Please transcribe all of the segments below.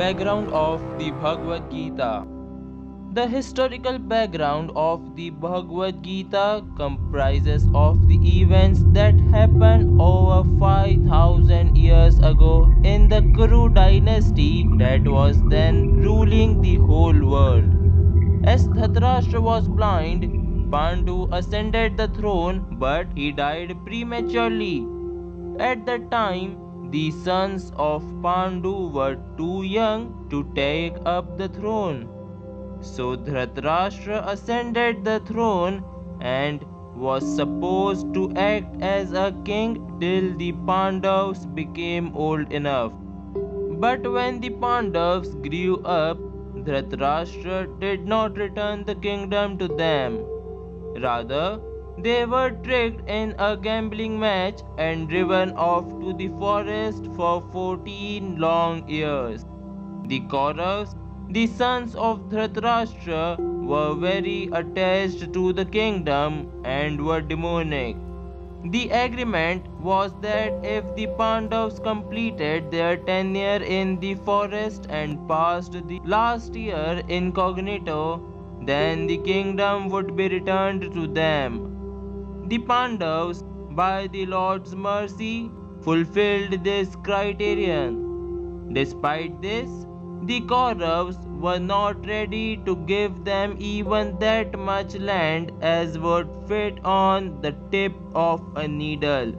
Background of the Bhagavad Gita. The historical background of the Bhagavad Gita comprises of the events that happened over 5000 years ago in the Kuru dynasty that was then ruling the whole world. As Dhritarashtra was blind, Pandu ascended the throne, but he died prematurely. At that time, the sons of Pandu were too young to take up the throne. So Dhritarashtra ascended the throne and was supposed to act as a king till the Pandavas became old enough. But when the Pandavas grew up, Dhritarashtra did not return the kingdom to them. Rather, they were tricked in a gambling match and driven off to the forest for 14 long years. The Kauravas, the sons of Dhritarashtra, were very attached to the kingdom and were demonic. The agreement was that if the Pandavas completed their tenure in the forest and passed the last year incognito, then the kingdom would be returned to them. The Pandavas, by the Lord's mercy, fulfilled this criterion. Despite this, the Kauravas were not ready to give them even that much land as would fit on the tip of a needle.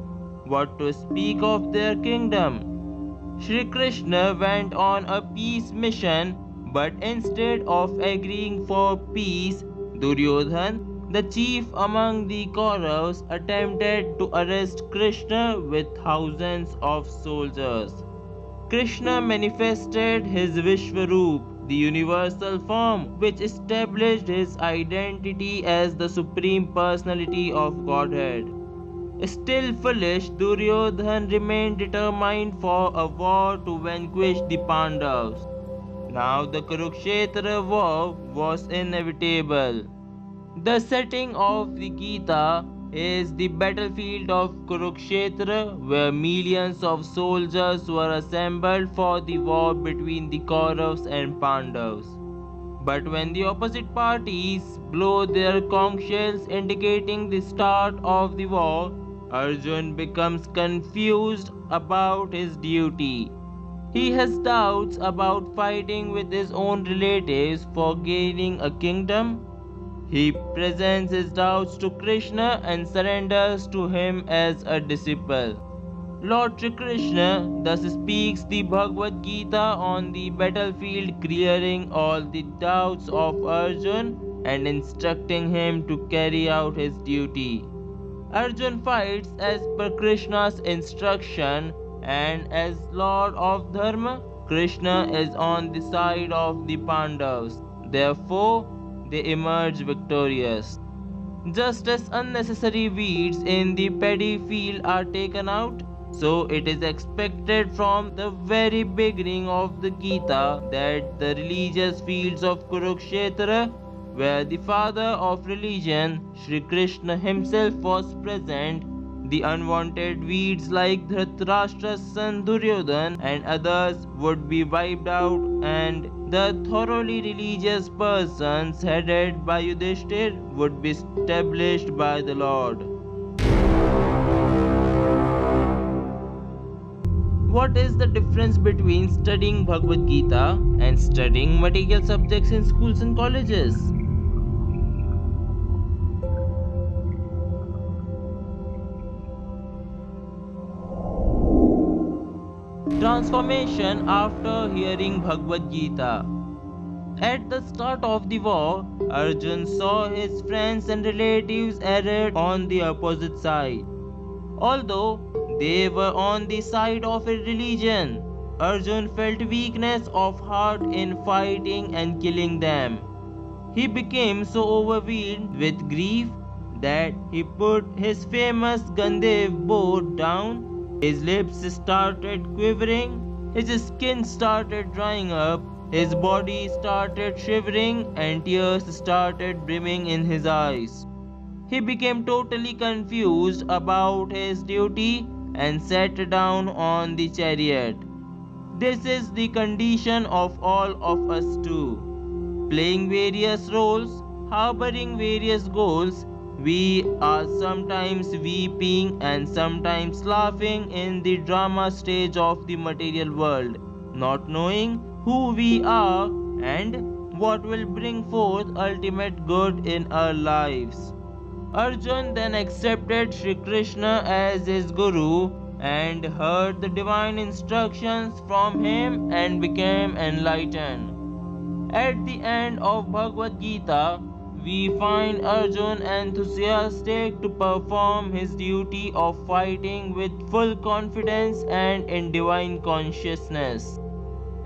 What to speak of their kingdom? Shri Krishna went on a peace mission, but instead of agreeing for peace, Duryodhan, the chief among the Kauravas, attempted to arrest Krishna with thousands of soldiers. Krishna manifested his Vishwaroop, the universal form which established his identity as the Supreme Personality of Godhead. Still foolish, Duryodhan remained determined for a war to vanquish the Pandavas. Now the Kurukshetra war was inevitable. The setting of the Gita is the battlefield of Kurukshetra, where millions of soldiers were assembled for the war between the Kauravas and Pandavas. But when the opposite parties blow their conch shells indicating the start of the war, Arjun becomes confused about his duty. He has doubts about fighting with his own relatives for gaining a kingdom. He presents his doubts to Krishna and surrenders to him as a disciple. Lord Shri Krishna thus speaks the Bhagavad Gita on the battlefield, clearing all the doubts of Arjun and instructing him to carry out his duty. Arjun fights as per Krishna's instruction, and as Lord of Dharma, Krishna is on the side of the Pandavas. Therefore, they emerge victorious. Just as unnecessary weeds in the paddy field are taken out, so it is expected from the very beginning of the Gita that the religious fields of Kurukshetra, where the father of religion, Shri Krishna himself, was present, the unwanted weeds like Dhritarashtra's son Duryodhan and others would be wiped out, and the thoroughly religious persons headed by Yudhishthir would be established by the Lord. What is the difference between studying Bhagavad Gita and studying material subjects in schools and colleges? Transformation after hearing Bhagavad Gita. At the start of the war, Arjun saw his friends and relatives arrayed on the opposite side. Although they were on the side of a religion, Arjun felt weakness of heart in fighting and killing them. He became so overwhelmed with grief that he put his famous Gandev bow down. His lips started quivering, his skin started drying up, his body started shivering, and tears started brimming in his eyes. He became totally confused about his duty and sat down on the chariot. This is the condition of all of us too. Playing various roles, harboring various goals, we are sometimes weeping and sometimes laughing in the drama stage of the material world, not knowing who we are and what will bring forth ultimate good in our lives. Arjun then accepted Sri Krishna as his guru and heard the divine instructions from him and became enlightened. At the end of Bhagavad Gita, we find Arjun enthusiastic to perform his duty of fighting with full confidence and in divine consciousness.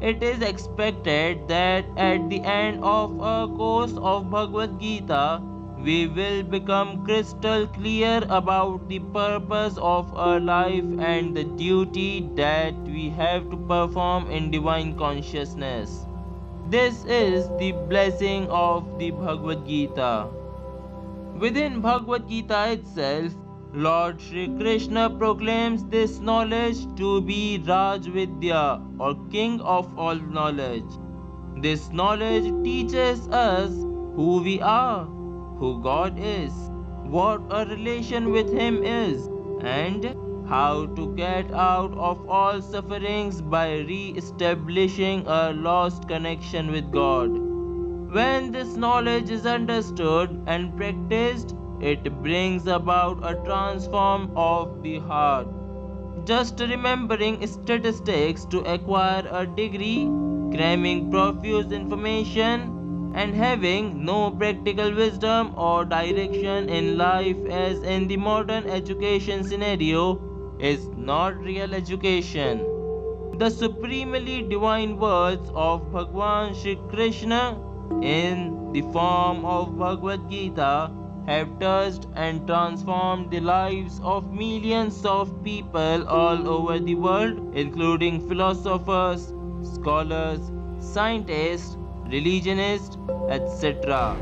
It is expected that at the end of a course of Bhagavad Gita, we will become crystal clear about the purpose of our life and the duty that we have to perform in divine consciousness. This is the blessing of the Bhagavad Gita. Within Bhagavad Gita itself, Lord Shri Krishna proclaims this knowledge to be Rajvidya or king of all knowledge. This knowledge teaches us who we are, who God is, what our relation with Him is, and how to get out of all sufferings by re-establishing a lost connection with God. When this knowledge is understood and practiced, it brings about a transform of the heart. Just remembering statistics to acquire a degree, cramming profuse information, and having no practical wisdom or direction in life as in the modern education scenario is not real education. The supremely divine words of Bhagwan Shri Krishna in the form of Bhagavad Gita have touched and transformed the lives of millions of people all over the world, including philosophers, scholars, scientists, religionists, etc.